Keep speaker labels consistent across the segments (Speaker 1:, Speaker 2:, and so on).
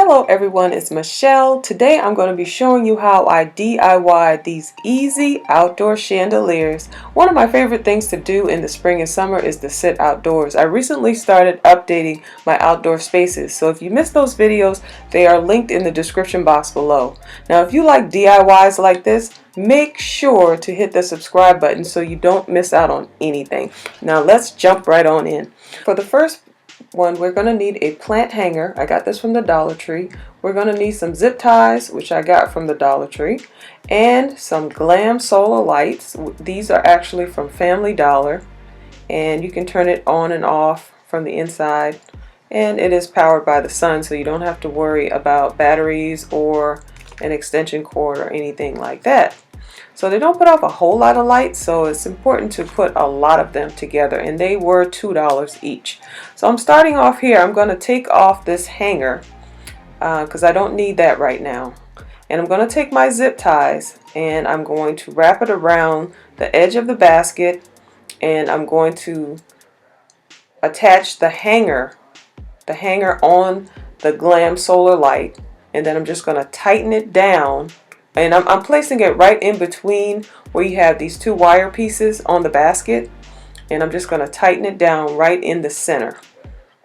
Speaker 1: Hello everyone, it's Michelle. Today I'm going to be showing you how I DIY these easy outdoor chandeliers. One of my favorite things to do in the spring and summer is to sit outdoors. I recently started updating my outdoor spaces, so if you missed those videos, they are linked in the description box below. Now if you like DIYs like this, make sure to hit the subscribe button so you don't miss out on anything. Now let's jump right on in. For the first one, we're going to need a plant hanger. I got this from the Dollar Tree. We're going to need some zip ties, which I got from the Dollar Tree, and some Glam solar lights. These are actually from Family Dollar, and you can turn it on and off from the inside, and it is powered by the sun, so you don't have to worry about batteries or an extension cord or anything like that. So they don't put off a whole lot of light, so it's important to put a lot of them together, and they were $2 each. So I'm starting off here. I'm going to take off this hanger because I don't need that right now. And I'm going to take my zip ties and I'm going to wrap it around the edge of the basket, and I'm going to attach the hanger on the Glam solar light, and then I'm just going to tighten it down. And I'm placing it right in between where you have these two wire pieces on the basket, and I'm just going to tighten it down right in the center.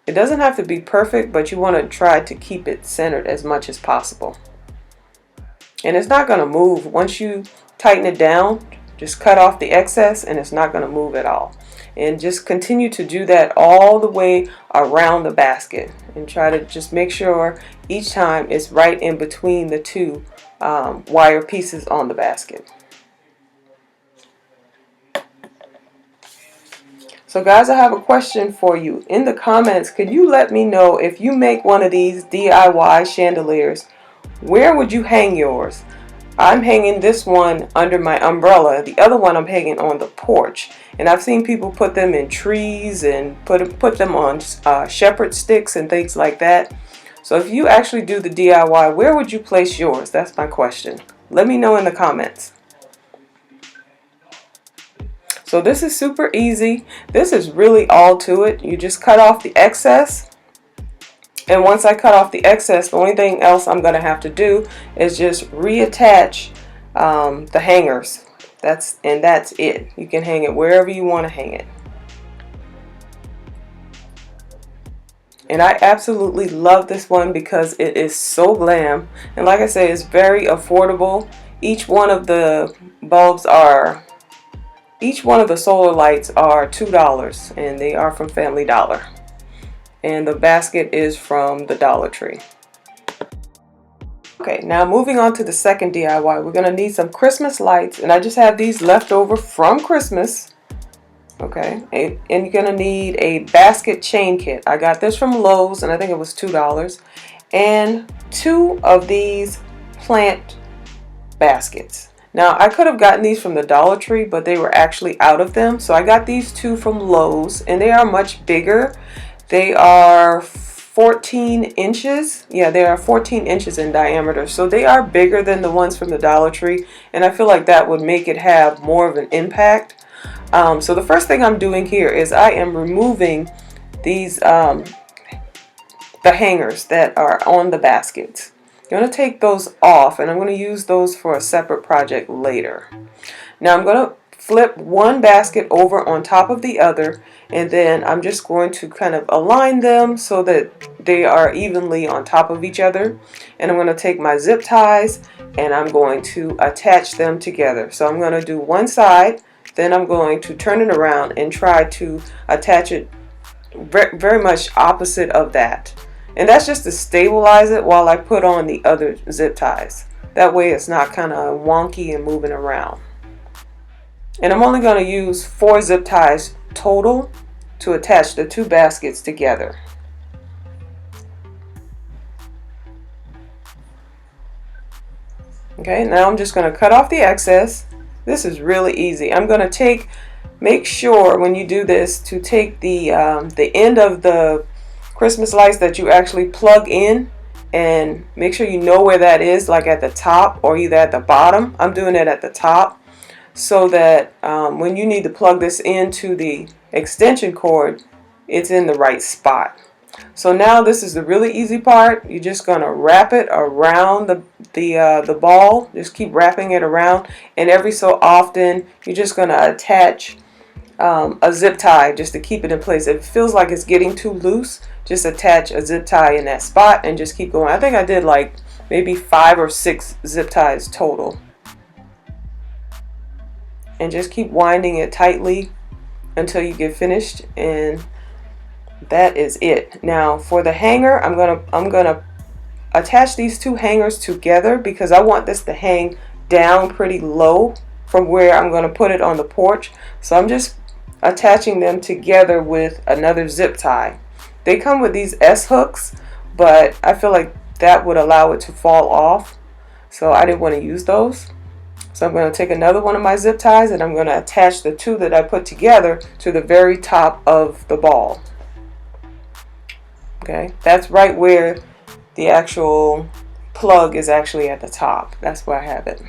Speaker 1: It doesn't have to be perfect, but you want to try to keep it centered as much as possible. And it's not going to move. Once you tighten it down, just cut off the excess and it's not going to move at all. And just continue to do that all the way around the basket, and try to just make sure each time it's right in between the two wire pieces on the basket. So guys, I have a question for you. In the comments, could you let me know, if you make one of these DIY chandeliers, where would you hang yours? I'm hanging this one under my umbrella. The other one I'm hanging on the porch. And I've seen people put them in trees and put them on shepherd sticks and things like that. So if you actually do the DIY, where would you place yours? That's my question. Let me know in the comments. So this is super easy. This is really all to it. You just cut off the excess. And once I cut off the excess, the only thing else I'm going to have to do is just reattach the hangers. That's it. You can hang it wherever you want to hang it. And I absolutely love this one because it is so glam. And like I say, it's very affordable. Each one of the solar lights are $2, and they are from Family Dollar. And the basket is from the Dollar Tree. Okay, now moving on to the second DIY, we're going to need some Christmas lights, and I just have these left over from Christmas. Okay, and you're going to need a basket chain kit. I got this from Lowe's, and I think it was $2. And 2 of these plant baskets. Now, I could have gotten these from the Dollar Tree, but they were actually out of them. So I got these 2 from Lowe's, and they are much bigger. They are 14 inches. Yeah, they are 14 inches in diameter. So they are bigger than the ones from the Dollar Tree, and I feel like that would make it have more of an impact. So the first thing I'm doing here is I am removing these the hangers that are on the baskets. I'm going to take those off, and I'm going to use those for a separate project later. Now I'm going to flip one basket over on top of the other, and then I'm just going to kind of align them so that they are evenly on top of each other. And I'm going to take my zip ties and I'm going to attach them together. So I'm going to do one side, then I'm going to turn it around and try to attach it very much opposite of that. And that's just to stabilize it while I put on the other zip ties. That way it's not kind of wonky and moving around. And I'm only going to use 4 zip ties total to attach the 2 baskets together. Okay, now I'm just going to cut off the excess. This is really easy. I'm going to make sure when you do this to take the end of the Christmas lights that you actually plug in, and make sure you know where that is, like at the top or either at the bottom. I'm doing it at the top so that when you need to plug this into the extension cord, it's in the right spot. So now this is the really easy part. You're just gonna wrap it around the ball. Just keep wrapping it around, and every so often you're just gonna attach a zip tie just to keep it in place. If it feels like it's getting too loose, just attach a zip tie in that spot and just keep going. I think I did like maybe 5 or 6 zip ties total. And just keep winding it tightly until you get finished, and that is it. Now for the hanger, I'm gonna attach these 2 hangers together because I want this to hang down pretty low from where I'm gonna put it on the porch. So I'm just attaching them together with another zip tie. They come with these S hooks, but I feel like that would allow it to fall off, so I didn't want to use those. So I'm going to take another one of my zip ties and I'm going to attach the 2 that I put together to the very top of the ball. Okay, that's right where the actual plug is actually at the top. That's where I have it.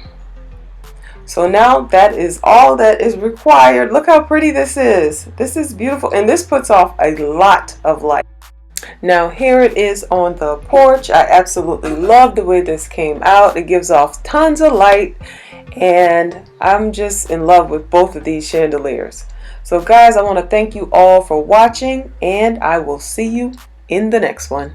Speaker 1: So now that is all that is required. Look how pretty this is. This is beautiful, and this puts off a lot of light. Now here it is on the porch. I absolutely love the way this came out. It gives off tons of light, and I'm just in love with both of these chandeliers. So guys, I want to thank you all for watching, and I will see you in the next one.